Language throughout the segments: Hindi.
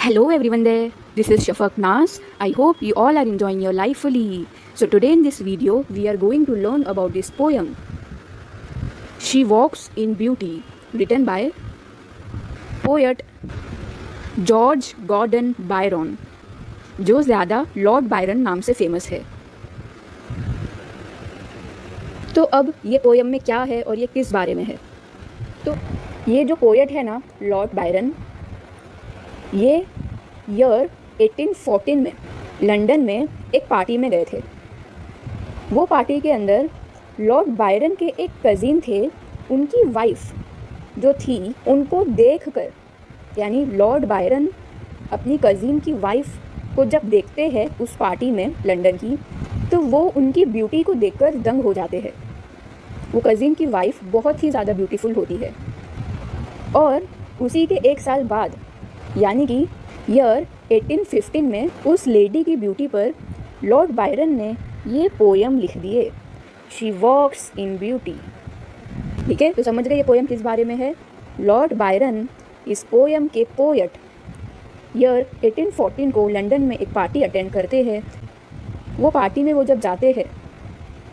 Hello everyone there, this is Shafaq Nas. I hope you all are enjoying your life fully. So today in this video, we are going to learn about this poem, She Walks in Beauty, written by poet George Gordon Byron, जो ज़्यादा लॉर्ड बायरन नाम से फेमस है। तो अब ये पोएम में क्या है और ये किस बारे में है? तो ये जो पोएट है ना, लॉर्ड बायरन, ये ईयर 1814 में लंदन में एक पार्टी में गए थे। वो पार्टी के अंदर लॉर्ड बायरन के एक कज़िन थे, उनकी वाइफ जो थी उनको देखकर, यानी लॉर्ड बायरन अपनी कज़िन की वाइफ को जब देखते हैं उस पार्टी में लंदन की, तो वो उनकी ब्यूटी को देखकर दंग हो जाते हैं। वो कज़िन की वाइफ बहुत ही ज़्यादा ब्यूटीफुल होती है। और उसी के एक साल बाद, यानी कि ईयर 1815 में, उस लेडी की ब्यूटी पर लॉर्ड बायरन ने ये पोएम लिख दिए, शी वॉक्स इन ब्यूटी। ठीक है, तो समझ गए ये पोएम किस बारे में है। लॉर्ड बायरन इस पोएम के पोएट ईयर 1814 को लंदन में एक पार्टी अटेंड करते हैं। वो पार्टी में वो जब जाते हैं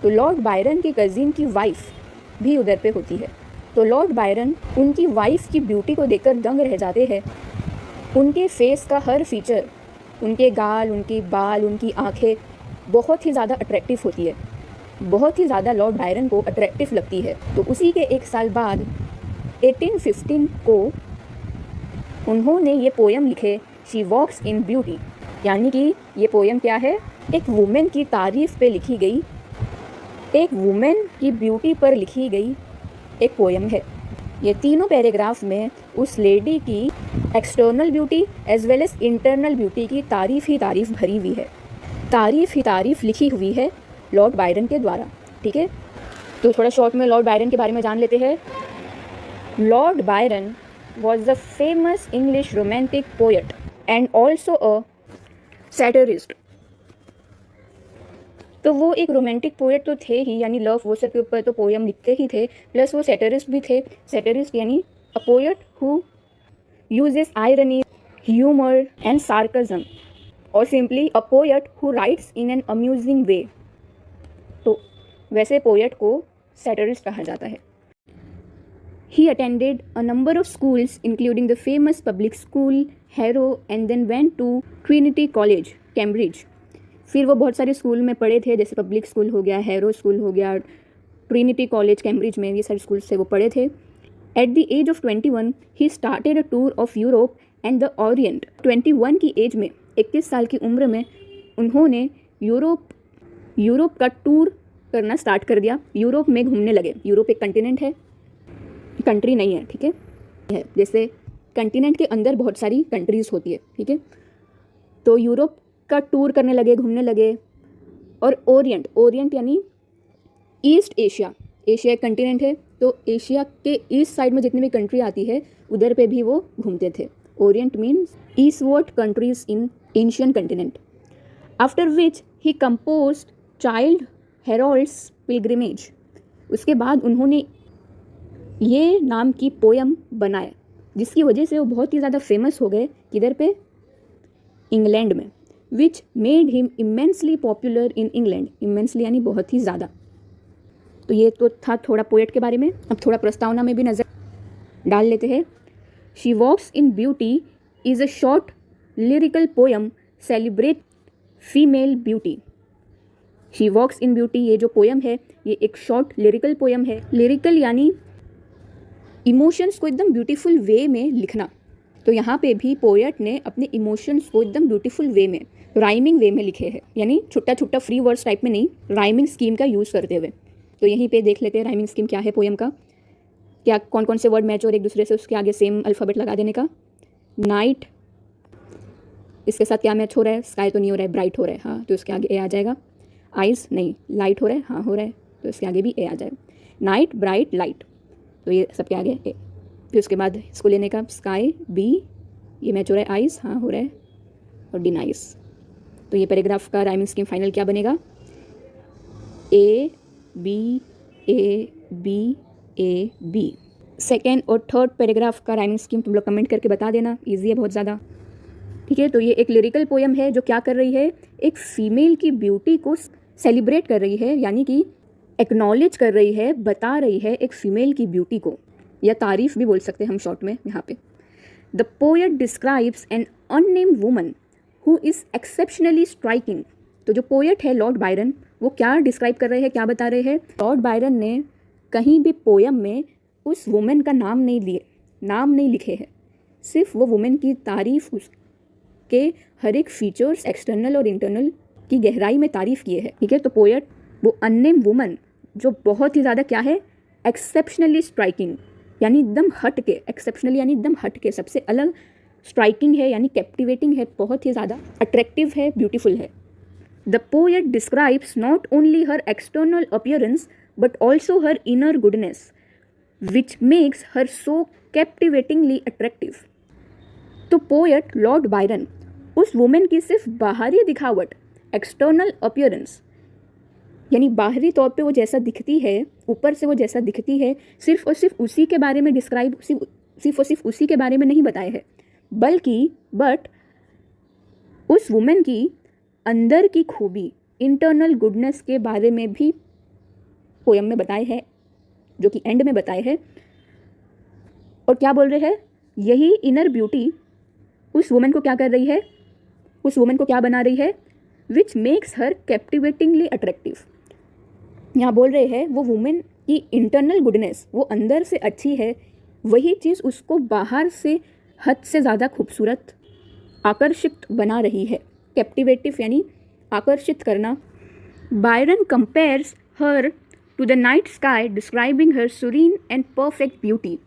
तो लॉर्ड बायरन की कज़िन की वाइफ भी उधर पे होती है। तो लॉर्ड बायरन उनकी वाइफ की ब्यूटी को देखकर दंग रह जाते हैं। उनके फेस का हर फीचर, उनके गाल, उनकी बाल, उनकी आंखें बहुत ही ज़्यादा अट्रैक्टिव होती है, बहुत ही ज़्यादा लॉर्ड बायरन को अट्रैक्टिव लगती है। तो उसी के एक साल बाद 1815 को उन्होंने ये पोएम लिखे, शी वॉक्स इन ब्यूटी। यानी कि ये पोएम क्या है, एक वुमेन की तारीफ़ पे लिखी गई, एक वुमेन की ब्यूटी पर लिखी गई एक पोएम है। ये तीनों पैराग्राफ में उस लेडी की external beauty as well as internal beauty की तारीफ़ ही तारीफ़ भरी हुई है, तारीफ़ ही तारीफ़ लिखी हुई है लॉर्ड बायरन के द्वारा। ठीक है, तो थोड़ा शॉर्ट में लॉर्ड बायरन के बारे में जान लेते हैं। Lord Byron was a famous English romantic poet and also a satirist। तो वो एक रोमांटिक पोएट तो थे ही, यानी लव वो सब के ऊपर तो पोएम लिखते ही थे, प्लस वो सैटिरिस्ट भी थे। सैटिरिस्ट यानी a poet who uses irony, humour and sarcasm, और simply a poet who writes in an amusing way. तो वैसे पोएट को सैटिरिस्ट कहा जाता है। He attended a number of schools, including the famous public school Harrow, and then went to Trinity College, Cambridge। फिर वो बहुत सारे स्कूल में पढ़े थे, जैसे पब्लिक स्कूल हो गया, हैरो स्कूल हो गया, ट्रिनिटी कॉलेज कैम्ब्रिज में, ये सारे स्कूल से वो पढ़े थे। At the age of 21 he started a tour of Europe and the Orient. 21 की एज में, 21 साल की उम्र में, उन्होंने यूरोप का टूर करना स्टार्ट कर दिया। यूरोप में घूमने लगे। यूरोप एक कंटिनेंट है, कंट्री नहीं है। ठीक है, जैसे कंटिनेंट के अंदर बहुत सारी कंट्रीज़ होती है। ठीक है, तो यूरोप का टूर करने लगे, घूमने लगे। और ओरिएंट यानी ईस्ट एशिया। एशिया एक कंटिनेंट है, तो एशिया के ईस्ट साइड में जितनी भी कंट्री आती है उधर पे भी वो घूमते थे। Orient means eastward countries in ancient continent. After which he composed child Harold's pilgrimage. उसके बाद उन्होंने ये नाम की पोएम बनाया, जिसकी वजह से वो बहुत ही ज़्यादा फेमस हो गए। किधर पे? इंग्लैंड में। Which made him immensely popular in England. Immensely यानी बहुत ही ज़्यादा। तो ये तो था थोड़ा पोएट के बारे में। अब थोड़ा प्रस्तावना में भी नज़र डाल लेते हैं। She walks in beauty is a short lyrical poem celebrate female beauty. She walks in beauty, ये जो पोएम है ये एक शॉर्ट लिरिकल पोएम है। लिरिकल यानी इमोशंस को एकदम ब्यूटीफुल वे में लिखना। तो यहाँ पे भी पोएट ने अपने इमोशंस को एकदम ब्यूटीफुल वे में, राइमिंग वे में लिखे हैं, यानी छोटा छोटा फ्री वर्ड्स टाइप में नहीं, राइमिंग स्कीम का यूज़ करते हुए। तो यहीं पे देख लेते हैं राइमिंग स्कीम क्या है पोएम का, क्या कौन कौन से वर्ड मैच और एक दूसरे से उसके आगे सेम अल्फ़ाबेट लगा देने का। नाइट, इसके साथ क्या मैच हो रहा है? स्काई तो नहीं हो रहा है, ब्राइट हो रहा है, हाँ, तो इसके आगे ए आ जाएगा। आइज़ नहीं, लाइट हो रहा है, हाँ हो रहा है, तो इसके आगे भी ए आ जाएगा। नाइट, ब्राइट, लाइट, तो ये सबके आगे ए। फिर उसके बाद इसको लेने का स्काई, बी, ये मैच हो रहा है, आइज़, हाँ हो रहा है, और डी नाइस। तो ये पैराग्राफ का राइमिंग स्कीम फाइनल क्या बनेगा? A B A B A B. Second और थर्ड पैराग्राफ का राइमिंग स्कीम तुम लोग कमेंट करके बता देना, ईजी है बहुत ज़्यादा। ठीक है। तो ये एक लिरिकल पोयम है जो क्या कर रही है, एक फीमेल की ब्यूटी को सेलिब्रेट कर रही है, यानी कि एक्नॉलेज कर रही है, बता रही है एक फीमेल की ब्यूटी को, या तारीफ भी बोल सकते हैं हम शॉर्ट में यहाँ पे। The poet describes an unnamed woman who is exceptionally striking. तो जो पोएट है लॉर्ड बायरन, वो क्या डिस्क्राइब कर रहे हैं, क्या बता रहे हैं? लॉर्ड बायरन ने कहीं भी पोयम में उस वुमेन का नाम नहीं लिखे हैं, सिर्फ वो वुमेन की तारीफ, उसके हर एक फीचर्स एक्सटर्नल और इंटरनल की गहराई में तारीफ किए हैं। ठीक है। तो पोएट वो अननेम्ड वुमन जो बहुत ही ज़्यादा क्या है, एक्सेप्शनली स्ट्राइकिंग, यानी एकदम हट के, एक्सेप्शनली यानी एकदम हट के, सबसे अलग, स्ट्राइकिंग है यानी कैप्टिवेटिंग है, बहुत ही ज़्यादा अट्रैक्टिव है, ब्यूटीफुल है। The poet describes not only her external appearance but also her inner goodness which makes her so captivatingly attractive. तो पोएट लॉर्ड बायरन उस वुमेन की सिर्फ बाहरी दिखावट, एक्सटर्नल अपीयरेंस, यानी बाहरी तौर पे वो जैसा दिखती है, ऊपर से वो जैसा दिखती है, सिर्फ और सिर्फ उसी के बारे में डिस्क्राइब, सिर्फ और सिर्फ उसी के बारे में नहीं बताए हैं, बल्कि उस वुमेन की अंदर की खूबी, इंटरनल गुडनेस के बारे में भी पोयम में बताए हैं, जो कि एंड में बताए हैं। और क्या बोल रहे हैं, यही इनर ब्यूटी उस वुमेन को क्या कर रही है, उस वुमेन को क्या बना रही है, विच मेक्स हर कैप्टिवेटिंगली अट्रैक्टिव। यहाँ बोल रहे हैं वो वुमेन की इंटरनल गुडनेस, वो अंदर से अच्छी है, वही चीज़ उसको बाहर से हद से ज़्यादा खूबसूरत, आकर्षित बना रही है। कैप्टिवेटिव यानी आकर्षित करना। Byron compares her to the night sky describing her serene and perfect beauty.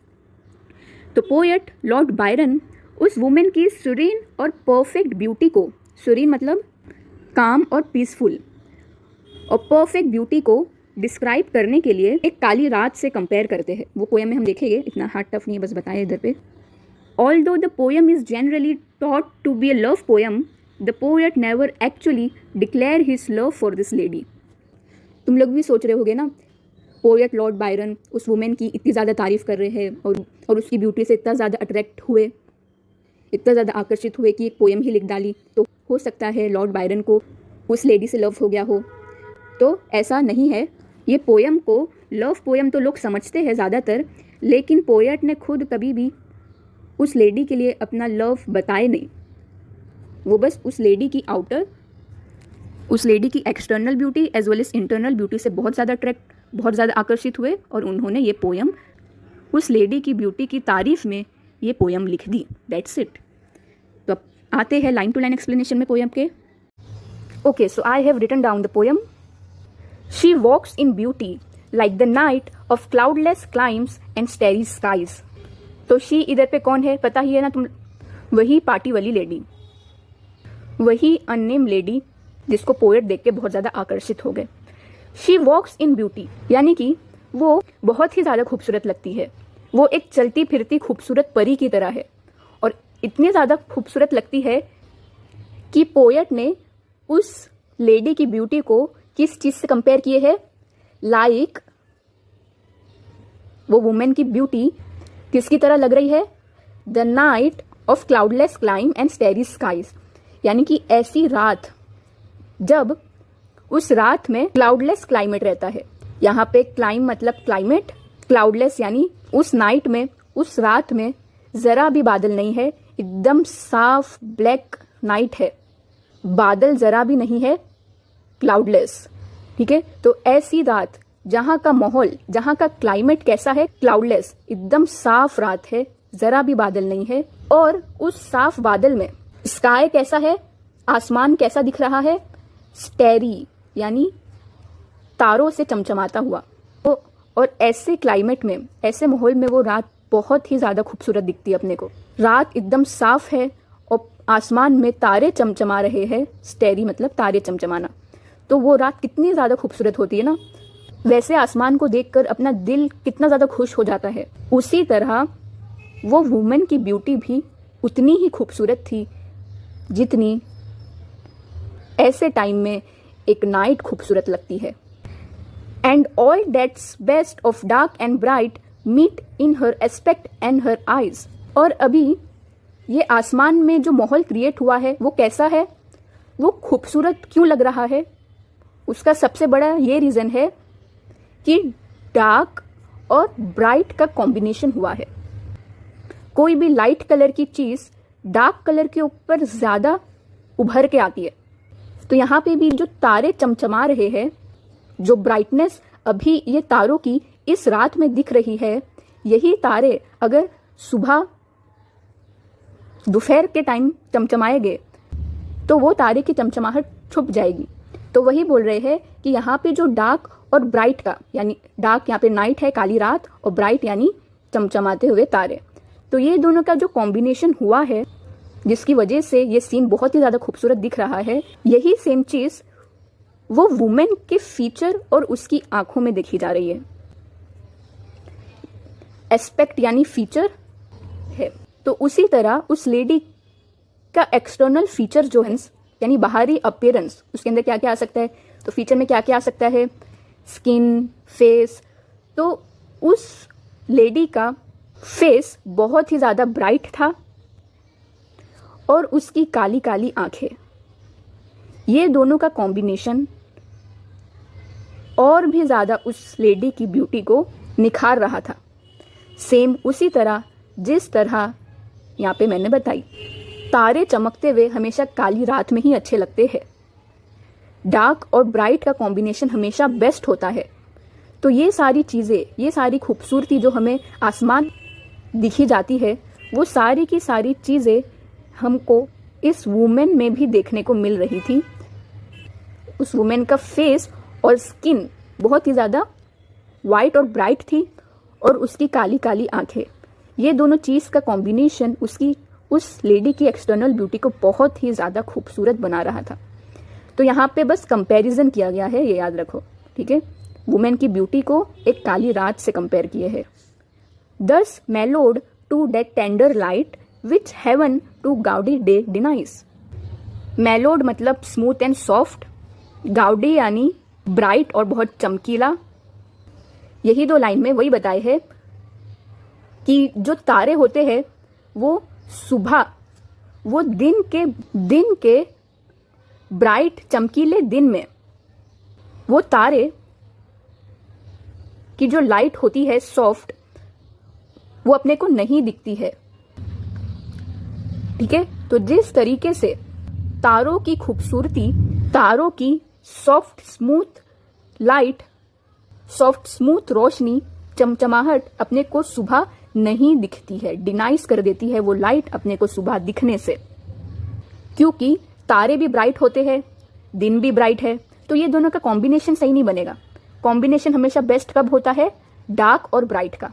तो पोएट लॉर्ड बायरन उस वुमेन की सुरीन और परफेक्ट ब्यूटी को, सुरीन मतलब काम और पीसफुल, और परफेक्ट ब्यूटी को डिस्क्राइब करने के लिए एक काली रात से कंपेयर करते हैं। वो पोएम में हम देखेंगे, इतना हार्ड टफ नहीं है, बस बताए इधर पे। Although the poem is generally thought to be a love poem, the poet never actually declare his love for this lady. तुम लोग भी सोच रहे होगे ना, पोएट लॉर्ड बायरन उस वुमेन की इतनी ज़्यादा तारीफ कर रहे हैं और उसकी ब्यूटी से इतना ज़्यादा अट्रैक्ट हुए, इतना ज़्यादा आकर्षित हुए कि एक पोएम ही लिख डाली। तो हो सकता है लॉर्ड बायरन को उस लेडी से लव हो गया हो। तो ऐसा नहीं है। ये पोएम को लव पोएम तो लोग समझते हैं ज़्यादातर, लेकिन पोएट ने खुद कभी भी उस लेडी के लिए अपना लव बताए नहीं। वो बस उस लेडी की आउटर, उस लेडी की external beauty as well as internal beauty से बहुत ज़्यादा आकर्षित हुए, और उन्होंने ये पोएम उस लेडी की ब्यूटी की तारीफ में ये पोएम लिख दी। That's it. तो अब आते हैं लाइन टू लाइन एक्सप्लेनेशन में पोएम के। Okay, so I have written down the poem. She walks in beauty like the night of cloudless climes and starry skies. तो शी इधर पे कौन है, पता ही है ना तुम, वही पार्टी वाली लेडी, वही अननेम लेडी जिसको पोएट देख के बहुत ज़्यादा आकर्षित हो गए। शी वॉक्स इन ब्यूटी यानी कि वो बहुत ही ज़्यादा खूबसूरत लगती है, वो एक चलती फिरती खूबसूरत परी की तरह है, और इतनी ज़्यादा खूबसूरत लगती है कि पोएट ने उस लेडी की ब्यूटी को किस चीज़ से कंपेयर किए है, लाइक वो वुमेन की ब्यूटी किसकी तरह लग रही है, the night of cloudless clime and starry skies, यानी कि ऐसी रात जब उस रात में क्लाउडलेस क्लाइमेट रहता है। यहाँ पे क्लाइम मतलब क्लाइमेट, क्लाउडलेस यानी उस नाइट में, उस रात में ज़रा भी बादल नहीं है, एकदम साफ ब्लैक नाइट है, बादल ज़रा भी नहीं है, क्लाउडलेस। ठीक है। तो ऐसी रात जहाँ का माहौल, जहाँ का क्लाइमेट कैसा है, क्लाउडलेस, एकदम साफ रात है, ज़रा भी बादल नहीं है, और उस साफ बादल में स्काई कैसा है, आसमान कैसा दिख रहा है, स्टेरी यानी तारों से चमचमाता हुआ। और ऐसे क्लाइमेट में, ऐसे माहौल में वो रात बहुत ही ज़्यादा खूबसूरत दिखती है अपने को। रात एकदम साफ है और आसमान में तारे चमचमा रहे हैं, स्टेरी मतलब तारे चमचमाना, तो वो रात कितनी ज़्यादा खूबसूरत होती है ना। वैसे आसमान को देखकर अपना दिल कितना ज़्यादा खुश हो जाता है, उसी तरह वो वुमेन की ब्यूटी भी उतनी ही खूबसूरत थी जितनी ऐसे टाइम में एक नाइट खूबसूरत लगती है। And all that's best of dark and bright meet in her aspect and her eyes. और अभी ये आसमान में जो माहौल क्रिएट हुआ है वो कैसा है, वो खूबसूरत क्यों लग रहा है? उसका सबसे बड़ा ये रीज़न है कि डार्क और ब्राइट का कॉम्बिनेशन हुआ है। कोई भी लाइट कलर की चीज़ डार्क कलर के ऊपर ज़्यादा उभर के आती है। तो यहाँ पे भी जो तारे चमचमा रहे हैं, जो ब्राइटनेस अभी ये तारों की इस रात में दिख रही है, यही तारे अगर सुबह दोपहर के टाइम चमचमाए गए तो वो तारे की चमचमाहट छुप जाएगी। तो वही बोल रहे हैं कि यहाँ पे जो डार्क और ब्राइट का, यानी डार्क यहाँ पे नाइट है, काली रात, और ब्राइट यानी चमचमाते हुए तारे, तो ये दोनों का जो कॉम्बिनेशन हुआ है जिसकी वजह से ये सीन बहुत ही ज़्यादा खूबसूरत दिख रहा है, यही सेम चीज़ वो वुमेन के फीचर और उसकी आंखों में देखी जा रही है। एस्पेक्ट यानी फीचर है। तो उसी तरह उस लेडी का एक्सटर्नल फीचर जो है, यानी बाहरी अपीयरेंस, उसके अंदर क्या क्या आ सकता है? तो फीचर में क्या क्या आ सकता है? Skin, face. तो उस लेडी का फेस बहुत ही ज़्यादा ब्राइट था और उसकी काली काली आंखें, ये दोनों का कॉम्बिनेशन और भी ज़्यादा उस लेडी की ब्यूटी को निखार रहा था। सेम उसी तरह जिस तरह यहाँ पे मैंने बताई, तारे चमकते हुए हमेशा काली रात में ही अच्छे लगते हैं। डार्क और ब्राइट का कॉम्बिनेशन हमेशा बेस्ट होता है। तो ये सारी चीज़ें, ये सारी खूबसूरती जो हमें आसमान दिखी जाती है, वो सारी की सारी चीज़ें हमको इस वुमेन में भी देखने को मिल रही थी। उस वुमेन का फेस और स्किन बहुत ही ज़्यादा वाइट और ब्राइट थी, और उसकी काली काली आंखें, ये दोनों चीज़ का कॉम्बिनेशन उसकी उस लेडी की एक्सटर्नल ब्यूटी को बहुत ही ज़्यादा खूबसूरत बना रहा था। तो यहाँ पे बस कंपैरिजन किया गया है, ये याद रखो, ठीक है। वुमेन की ब्यूटी को एक काली रात से कंपेयर किए है। Thus mellowed to that tender light which heaven to gaudy day denies. Mellowed मतलब स्मूथ एंड सॉफ्ट, गाउडी यानी ब्राइट और बहुत चमकीला। यही दो लाइन में वही बताए है कि जो तारे होते हैं वो सुबह, वो दिन के ब्राइट चमकीले दिन में वो तारे की जो लाइट होती है सॉफ्ट, वो अपने को नहीं दिखती है, ठीक है। तो जिस तरीके से तारों की खूबसूरती, तारों की soft smooth light, soft smooth रोशनी, चमचमाहट अपने को सुबह नहीं दिखती है, डिनाइज कर देती है वो लाइट अपने को सुबह दिखने से, क्योंकि तारे भी ब्राइट होते हैं, दिन भी ब्राइट है। तो ये दोनों का कॉम्बिनेशन सही नहीं बनेगा। कॉम्बिनेशन हमेशा बेस्ट कब होता है? डार्क और ब्राइट का।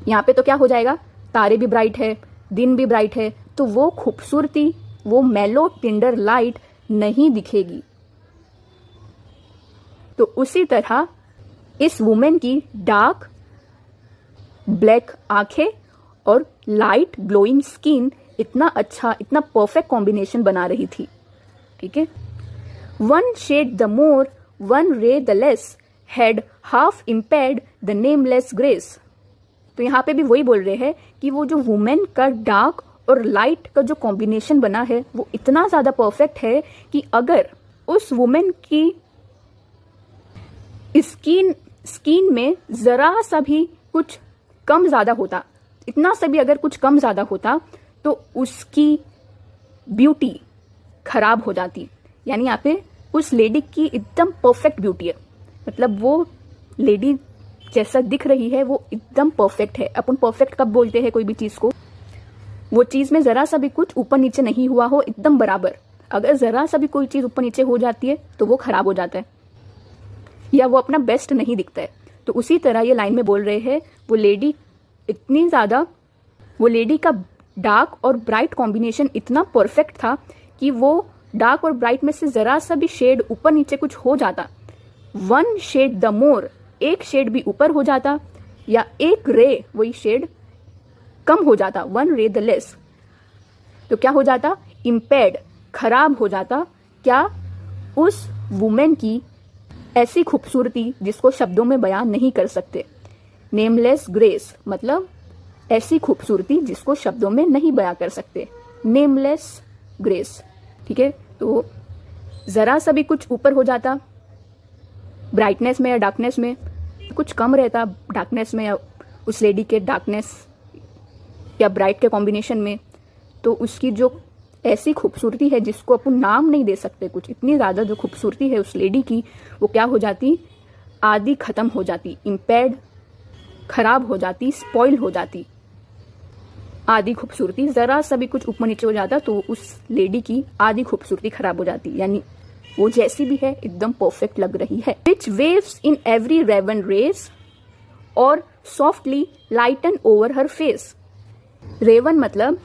यहाँ पे तो क्या हो जाएगा? तारे भी ब्राइट है, दिन भी ब्राइट है, तो वो खूबसूरती, वो मेलो टिंडर लाइट नहीं दिखेगी। तो उसी तरह इस वुमेन की डार्क ब्लैक आंखें और लाइट ग्लोइंग स्किन इतना अच्छा, इतना परफेक्ट कॉम्बिनेशन बना रही थी, ठीक है। One shade the more, one ray the less, had half impaired the nameless grace. तो यहाँ पे भी वही बोल रहे हैं कि वो जो वुमेन का डार्क और लाइट का जो कॉम्बिनेशन बना है वो इतना ज़्यादा परफेक्ट है कि अगर उस वुमेन की स्किन में ज़रा सा भी कुछ कम ज़्यादा होता, इतना सा भी अगर कुछ कम ज़्यादा होता, तो उसकी ब्यूटी खराब हो जाती। यानी यहाँ पे उस लेडी की एकदम परफेक्ट ब्यूटी है, मतलब वो लेडी जैसा दिख रही है वो एकदम परफेक्ट है। अपन परफेक्ट कब बोलते हैं कोई भी चीज़ को? वो चीज़ में ज़रा सा भी कुछ ऊपर नीचे नहीं हुआ हो, एकदम बराबर। अगर ज़रा सा भी कोई चीज़ ऊपर नीचे हो जाती है तो वो खराब हो जाता है या वो अपना बेस्ट नहीं दिखता है। तो उसी तरह ये लाइन में बोल रहे हैं वो लेडी इतनी ज़्यादा, वो लेडी का डार्क और ब्राइट कॉम्बिनेशन इतना परफेक्ट था कि वो डार्क और ब्राइट में से ज़रा सा भी शेड ऊपर नीचे कुछ हो जाता, वन शेड द मोर, एक शेड भी ऊपर हो जाता, या एक रे, वही शेड कम हो जाता, वन रे द लेस, तो क्या हो जाता? इम्पेयर्ड, खराब हो जाता। क्या? उस वुमेन की ऐसी खूबसूरती जिसको शब्दों में बयान नहीं कर सकते। नेमलेस ग्रेस मतलब ऐसी खूबसूरती जिसको शब्दों में नहीं बयां कर सकते, नेमलेस ग्रेस। ठीक है, तो जरा सा भी कुछ ऊपर हो जाता ब्राइटनेस में या डार्कनेस में, कुछ कम रहता डार्कनेस में या उस लेडी के डार्कनेस या ब्राइट के कॉम्बिनेशन में, तो उसकी जो ऐसी खूबसूरती है जिसको अपन नाम नहीं दे सकते, कुछ इतनी ज़्यादा जो खूबसूरती है उस लेडी की, वो क्या हो जाती, आधी ख़त्म हो जाती, इम्पेयर्ड, खराब हो जाती, स्पॉइल हो जाती। आधी खूबसूरती, ज़रा सा भी कुछ ऊपर नीचे हो जाता तो उस लेडी की आधी खूबसूरती खराब हो जाती, यानी वो जैसी भी है एकदम परफेक्ट लग रही है। Which waves in every raven tress और softly lighten over her face. Raven मतलब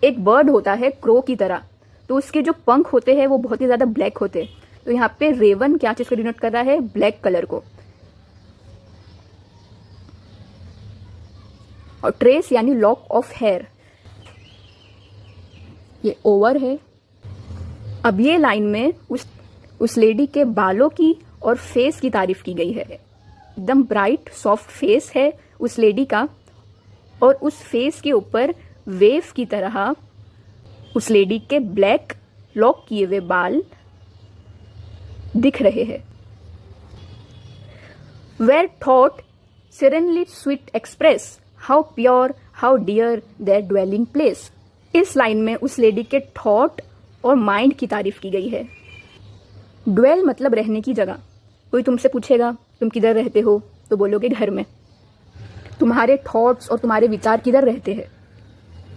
एक बर्ड होता है क्रो की तरह, तो उसके जो पंख होते हैं वो बहुत ही ज्यादा ब्लैक होते हैं, तो यहाँ पे रेवन क्या चीज को डिनोट कर रहा है, ब्लैक कलर को। और ट्रेस यानी लॉक ऑफ हेयर, ये ओवर है। अब ये लाइन में उस लेडी के बालों की और फेस की तारीफ की गई है। एकदम ब्राइट सॉफ्ट फेस है उस लेडी का, और उस फेस के ऊपर वेव की तरह उस लेडी के ब्लैक लॉक किए हुए बाल दिख रहे हैं। Where thought serenely sweet express how pure how dear their dwelling place। इस लाइन में उस लेडी के थॉट और माइंड की तारीफ की गई है। ड्वेल मतलब रहने की जगह। कोई तुमसे पूछेगा तुम किधर रहते हो, तो बोलोगे घर में। तुम्हारे थॉट्स और तुम्हारे विचार किधर रहते हैं,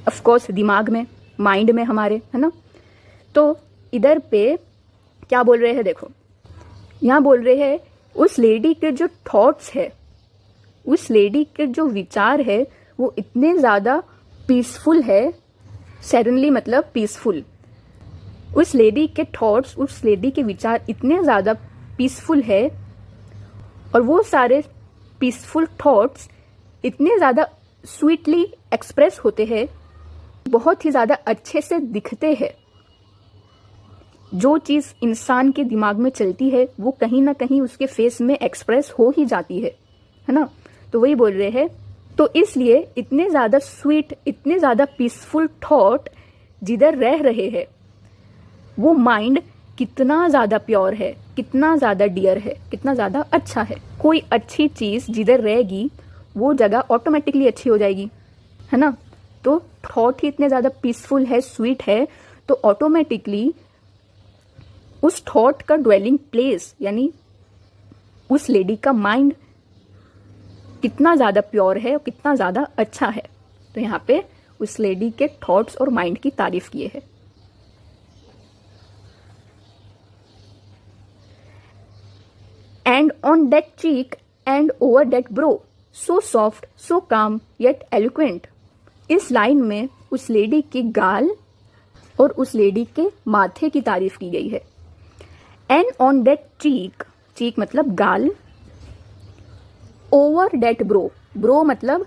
ऑफ कोर्स दिमाग में, माइंड में हमारे, है ना। तो इधर पे क्या बोल रहे हैं, देखो यहाँ बोल रहे हैं उस लेडी के जो थॉट्स है, उस लेडी के जो विचार है वो इतने ज़्यादा पीसफुल है। सेरेनली मतलब पीसफुल। उस लेडी के थॉट्स, उस लेडी के विचार इतने ज़्यादा पीसफुल है, और वो सारे पीसफुल थॉट्स इतने ज़्यादा स्वीटली एक्सप्रेस होते हैं, बहुत ही ज़्यादा अच्छे से दिखते हैं। जो चीज़ इंसान के दिमाग में चलती है वो कहीं ना कहीं उसके फेस में एक्सप्रेस हो ही जाती है ना। तो वही बोल रहे हैं, तो इसलिए इतने ज़्यादा स्वीट, इतने ज़्यादा पीसफुल थॉट जिधर रह रहे हैं, वो माइंड कितना ज़्यादा प्योर है, कितना ज़्यादा डियर है, कितना ज़्यादा अच्छा है। कोई अच्छी चीज़ जिधर रहेगी वो जगह ऑटोमेटिकली अच्छी हो जाएगी, है ना। तो थॉट ही इतने ज़्यादा पीसफुल है, स्वीट है, तो ऑटोमेटिकली उस थॉट का ड्वेलिंग प्लेस यानी उस लेडी का माइंड कितना ज़्यादा प्योर है और कितना ज़्यादा अच्छा है। तो यहाँ पे उस लेडी के थॉट्स और माइंड की तारीफ किए हैं। And on that cheek and over that bro so soft सो काम येट एलोक्वेंट। इस लाइन में उस लेडी की गाल और उस लेडी के माथे की तारीफ की गई है। एंड ऑन दैट चीक, चीक मतलब गाल, ओवर डेट ब्रो, ब्रो मतलब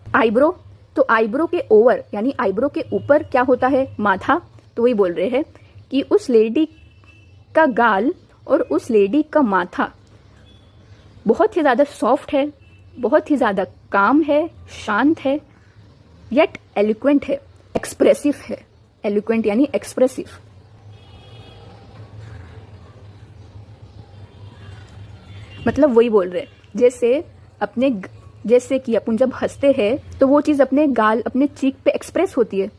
आईब्रो, तो आईब्रो के ओवर यानी आईब्रो के ऊपर क्या होता है, माथा। तो वही बोल रहे हैं कि उस लेडी का गाल और उस लेडी का माथा बहुत ही ज़्यादा सॉफ्ट है, बहुत ही ज़्यादा काम है, शांत है, येट एलिक्वेंट है, एक्सप्रेसिव है। एलिक्वेंट यानी एक्सप्रेसिव। मतलब वही बोल रहे जैसे कि अपन जब हंसते हैं तो वो चीज़ अपने गाल, अपने चीक पे एक्सप्रेस होती है।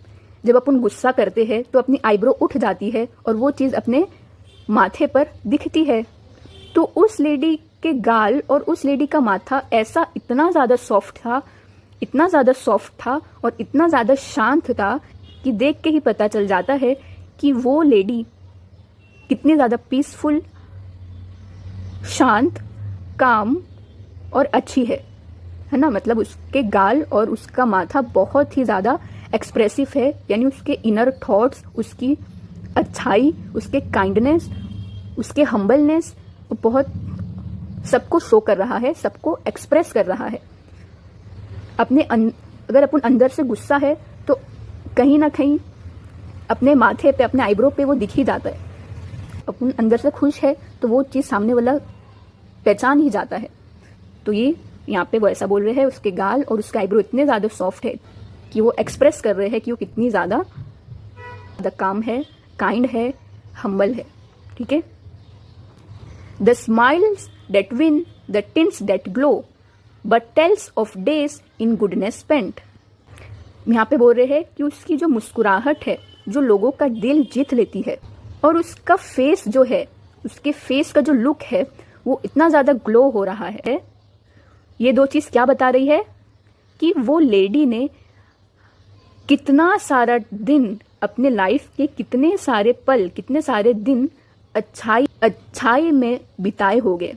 जब अपन गुस्सा करते हैं तो अपनी आईब्रो उठ जाती है और वो चीज़ अपने माथे पर दिखती है। तो उस लेडी के गाल और उस लेडी का माथा ऐसा इतना ज़्यादा सॉफ्ट था, इतना ज़्यादा सॉफ्ट था और इतना ज़्यादा शांत था कि देख के ही पता चल जाता है कि वो लेडी कितनी ज़्यादा पीसफुल, शांत, काम और अच्छी है ना। मतलब उसके गाल और उसका माथा बहुत ही ज़्यादा एक्सप्रेसिव है, यानी उसके इनर थॉट्स, उसकी अच्छाई, उसके काइंडनेस, उसके हम्बलनेस बहुत सबको शो कर रहा है, सबको एक्सप्रेस कर रहा है। अगर अपन अंदर से गुस्सा है तो कहीं ना कहीं अपने माथे पे, अपने आईब्रो पे वो दिख ही जाता है। अपन अंदर से खुश है तो वो चीज़ सामने वाला पहचान ही जाता है। तो ये यहाँ पे वो ऐसा बोल रहे हैं, उसके गाल और उसका आईब्रो इतने ज़्यादा सॉफ्ट है कि वो एक्सप्रेस कर रहे हैं कि वो कितनी ज़्यादा काम है, काइंड है, हम्बल है। ठीक है। The smiles that win, the tints that glow, but tells of days in goodness spent. यहाँ पे बोल रहे हैं कि उसकी जो मुस्कुराहट है, जो लोगों का दिल जीत लेती है, और उसका फेस जो है, उसके फेस का जो लुक है वो इतना ज़्यादा ग्लो हो रहा है। ये दो चीज़ क्या बता रही है कि वो लेडी ने कितना सारा दिन, अपने लाइफ के कितने सारे पल, कितने सारे दिन अच्छाई में बिताए होंगे।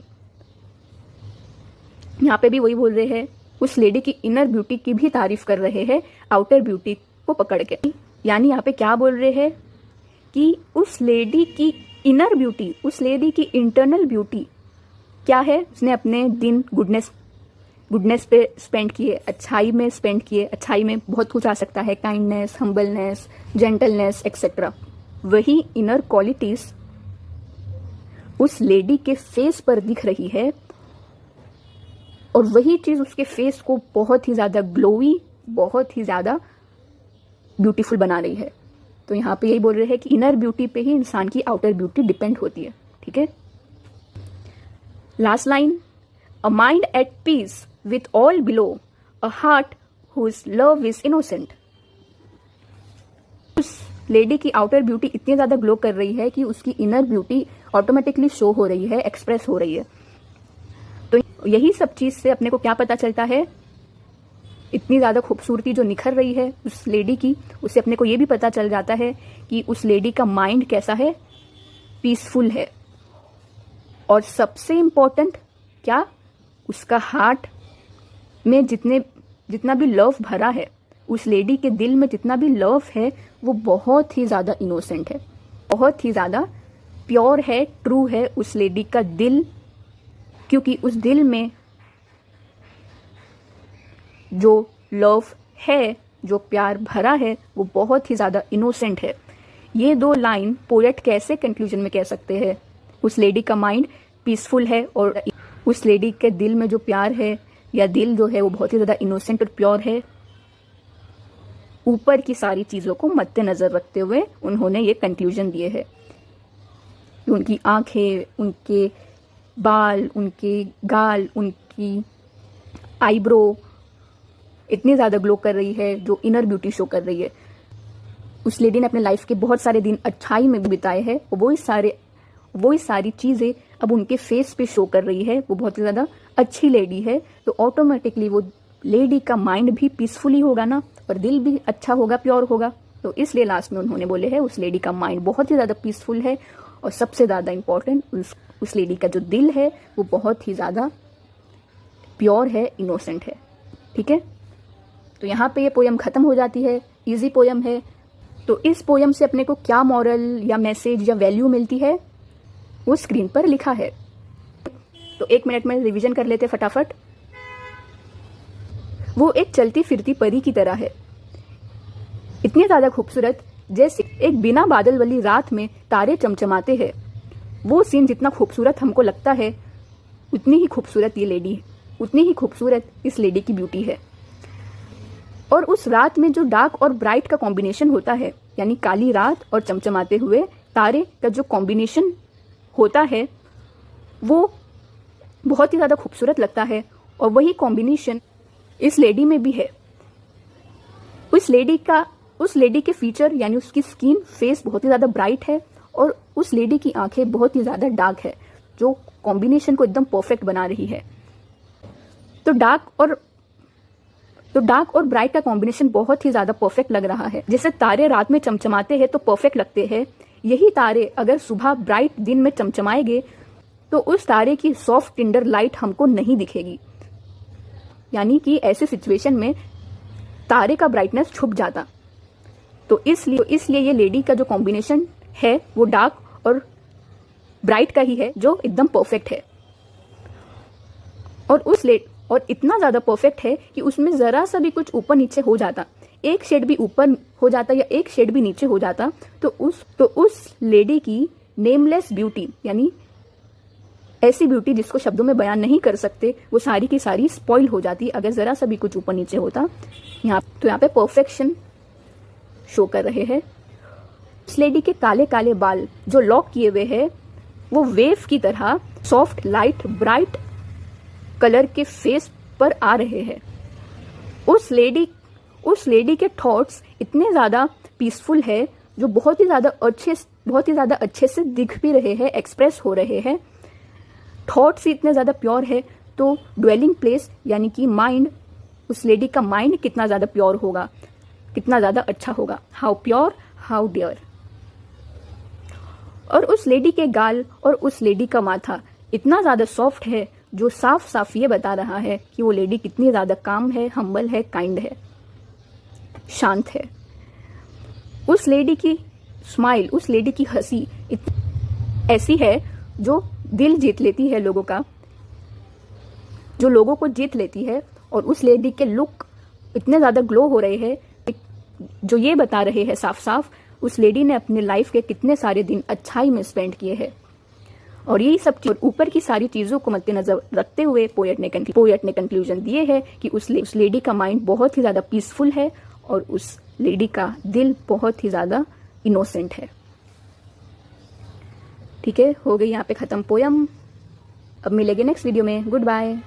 यहाँ पे भी वही बोल रहे हैं, उस लेडी की इनर ब्यूटी की भी तारीफ कर रहे हैं आउटर ब्यूटी को पकड़ के। यानी यहाँ पे क्या बोल रहे हैं कि उस लेडी की इनर ब्यूटी, उस लेडी की इंटरनल ब्यूटी क्या है, उसने अपने दिन गुडनेस पे स्पेंड किए, अच्छाई में स्पेंड किए। अच्छाई में बहुत कुछ आ सकता है, काइंडनेस, हम्बलनेस, जेंटलनेस एक्सेट्रा। वही इनर क्वालिटीज उस लेडी के फेस पर दिख रही है, और वही चीज उसके फेस को बहुत ही ज्यादा ग्लोई, बहुत ही ज्यादा ब्यूटीफुल बना रही है। तो यहाँ पे यही बोल रहे हैं कि इनर ब्यूटी पे ही इंसान की आउटर ब्यूटी डिपेंड होती है। ठीक है। Last line, a mind at peace with all below, a heart whose love is innocent. उस लेडी की आउटर ब्यूटी इतनी ज्यादा ग्लो कर रही है कि उसकी इनर ब्यूटी ऑटोमेटिकली शो हो रही है, एक्सप्रेस हो रही है। तो यही सब चीज से अपने को क्या पता चलता है, इतनी ज्यादा खूबसूरती जो निखर रही है उस लेडी की, उससे अपने को ये भी पता चल जाता है कि उस लेडी का माइंड कैसा है, पीसफुल है। और सबसे इंपॉर्टेंट क्या, उसका हार्ट में जितना भी लव भरा है, उस लेडी के दिल में जितना भी लव है, वो बहुत ही ज्यादा इनोसेंट है, बहुत ही ज्यादा प्योर है, ट्रू है उस लेडी का दिल। क्योंकि उस दिल में जो लव है, जो प्यार भरा है, वो बहुत ही ज्यादा इनोसेंट है। ये दो लाइन पोएट कैसे कंक्लूजन में कह सकते हैं, उस लेडी का माइंड पीसफुल है और उस लेडी के दिल में जो प्यार है या दिल जो है वो बहुत ही ज्यादा इनोसेंट और प्योर है। ऊपर की सारी चीजों को मद्देनजर रखते हुए उन्होंने ये कंक्लूजन दिए है। उनकी आंखें, उनके बाल, उनके गाल, उनकी आईब्रो इतनी ज्यादा ग्लो कर रही है, जो इनर ब्यूटी शो कर रही है। उस लेडी ने अपने लाइफ के बहुत सारे दिन अच्छाई में बिताए हैं, और वही सारी चीजें अब उनके फेस पे शो कर रही है। वो बहुत ही ज्यादा अच्छी लेडी है, तो ऑटोमेटिकली वो लेडी का माइंड भी पीसफुली होगा ना, और दिल भी अच्छा होगा, प्योर होगा। तो इसलिए लास्ट में उन्होंने बोले हैं उस लेडी का माइंड बहुत ही ज्यादा पीसफुल है, और सबसे ज्यादा इंपॉर्टेंट उस लेडी का जो दिल है वो बहुत ही ज्यादा प्योर है, इनोसेंट है। ठीक है। तो यहाँ पे ये पोयम खत्म हो जाती है, इजी पोयम है। तो इस पोयम से अपने को क्या मॉरल या मैसेज या वैल्यू मिलती है, वो स्क्रीन पर लिखा है। तो 1 मिनट में रिवीजन कर लेते फटाफट। वो एक चलती फिरती परी की तरह है, इतनी ज्यादा खूबसूरत जैसे एक बिना बादल वाली रात में तारे चमचमाते हैं। वो सीन जितना खूबसूरत हमको लगता है, उतनी ही खूबसूरत ये लेडी है, उतनी ही खूबसूरत इस लेडी की ब्यूटी है। और उस रात में जो डार्क और ब्राइट का कॉम्बिनेशन होता है, यानी काली रात और चमचमाते हुए तारे का जो कॉम्बिनेशन होता है, वो बहुत ही ज्यादा खूबसूरत लगता है। और वही कॉम्बिनेशन इस लेडी में भी है। उस लेडी के फीचर यानी उसकी स्किन, फेस बहुत ही ज्यादा ब्राइट है, और उस लेडी की आंखें बहुत ही ज्यादा डार्क है, जो कॉम्बिनेशन को एकदम परफेक्ट बना रही है। तो डार्क और ब्राइट का कॉम्बिनेशन बहुत ही ज्यादा परफेक्ट लग रहा है। जैसे तारे रात में चमचमाते हैं तो परफेक्ट लगते हैं, यही तारे अगर सुबह ब्राइट दिन में चमचमाएंगे तो उस तारे की सॉफ्ट टिंडर लाइट हमको नहीं दिखेगी। यानी कि ऐसे सिचुएशन में तारे का ब्राइटनेस छुप जाता। तो इसलिए ये लेडी का जो कॉम्बिनेशन है वो डार्क और ब्राइट का ही है, जो एकदम परफेक्ट है। और इतना ज्यादा परफेक्ट है कि उसमें जरा सा भी कुछ ऊपर नीचे हो जाता, एक शेड भी ऊपर हो जाता या एक शेड भी नीचे हो जाता, तो उस लेडी की नेमलेस ब्यूटी यानी ऐसी ब्यूटी जिसको शब्दों में बयान नहीं कर सकते, वो सारी की सारी स्पॉइल हो जाती अगर ज़रा सा भी कुछ ऊपर नीचे होता। यहाँ पे परफेक्शन शो कर रहे हैं। उस लेडी के काले काले बाल जो लॉक किए हुए हैं वो वेव की तरह सॉफ्ट लाइट ब्राइट कलर के फेस पर आ रहे हैं। उस लेडी के थॉट्स इतने ज़्यादा पीसफुल है, जो बहुत ही ज़्यादा अच्छे से दिख भी रहे हैं, एक्सप्रेस हो रहे हैं। थॉट्स ही इतने ज़्यादा प्योर है, तो ड्वेलिंग प्लेस यानी कि माइंड, उस लेडी का माइंड कितना ज़्यादा प्योर होगा, कितना ज़्यादा अच्छा होगा। How pure how dear. और उस लेडी के गाल और उस लेडी का माथा इतना ज़्यादा सॉफ्ट है, जो साफ साफ ये बता रहा है कि वो लेडी कितनी ज़्यादा काम है, हम्बल है, काइंड है, शांत है। उस लेडी की स्माइल, उस लेडी की हंसी ऐसी है जो दिल जीत लेती है लोगों का, जो लोगों को जीत लेती है। और उस लेडी के लुक इतने ज़्यादा ग्लो हो रहे हैं, जो ये बता रहे हैं साफ साफ उस लेडी ने अपने लाइफ के कितने सारे दिन अच्छाई में स्पेंड किए हैं। और यही सब ऊपर की सारी चीज़ों को मद्देनजर रखते हुए पोएट ने कंक्लूजन दिए है कि उस लेडी का माइंड बहुत ही ज़्यादा पीसफुल है और उस लेडी का दिल बहुत ही ज़्यादा इनोसेंट है। ठीक है, हो गई यहाँ पे ख़त्म पोयम। अब मिलेंगे नेक्स्ट वीडियो में। Good bye.